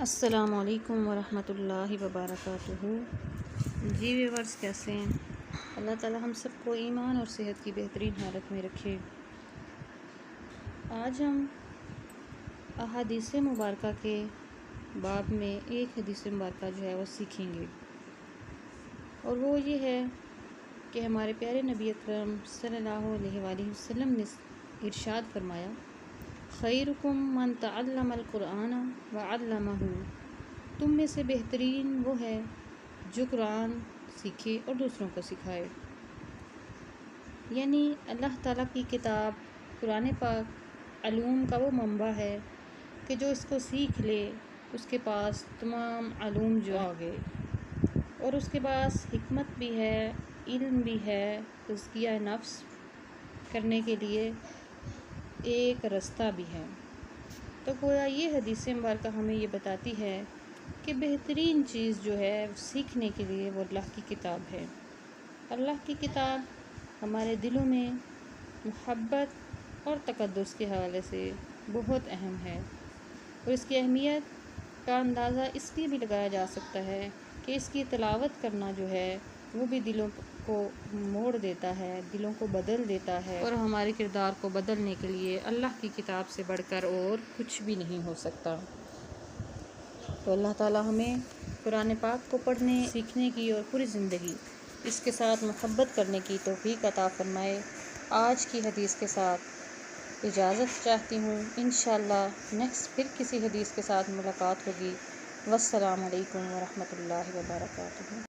السلام علیکم ورحمۃ اللہ وبرکاتہ۔ جی ویورز، کیسے ہیں؟ اللہ تعالی ہم سب کو ایمان اور صحت کی بہترین حالت میں رکھے۔ آج ہم احادیث مبارکہ کے باب میں ایک حدیث مبارکہ جو ہے وہ سیکھیں گے، اور وہ یہ ہے کہ ہمارے پیارے نبی اکرم صلی اللہ علیہ وآلہ وسلم نے ارشاد فرمایا، خیرکم من تعلم القرآن وعلمہ، تم میں سے بہترین وہ ہے جو قرآن سیکھے اور دوسروں کو سکھائے۔ یعنی اللہ تعالیٰ کی کتاب قرآن پاک علوم کا وہ منبع ہے کہ جو اس کو سیکھ لے اس کے پاس تمام علوم جو آ گئے، اور اس کے پاس حکمت بھی ہے، علم بھی ہے، تزکیہ نفس کرنے کے لیے ایک رستہ بھی ہے۔ تو گویا یہ حدیث مبارکہ ہمیں یہ بتاتی ہے کہ بہترین چیز جو ہے سیکھنے کے لیے وہ اللہ کی کتاب ہے۔ اللہ کی کتاب ہمارے دلوں میں محبت اور تقدس کے حوالے سے بہت اہم ہے، اور اس کی اہمیت کا اندازہ اس لیے بھی لگایا جا سکتا ہے کہ اس کی تلاوت کرنا جو ہے وہ بھی دلوں کو موڑ دیتا ہے، دلوں کو بدل دیتا ہے، اور ہمارے کردار کو بدلنے کے لیے اللہ کی کتاب سے بڑھ کر اور کچھ بھی نہیں ہو سکتا۔ تو اللہ تعالی ہمیں قرآن پاک کو پڑھنے، سیکھنے کی اور پوری زندگی اس کے ساتھ محبت کرنے کی توفیق عطا فرمائے۔ آج کی حدیث کے ساتھ اجازت چاہتی ہوں، انشاءاللہ نیکسٹ پھر کسی حدیث کے ساتھ ملاقات ہوگی۔ والسلام علیکم ورحمۃ اللہ وبرکاتہ۔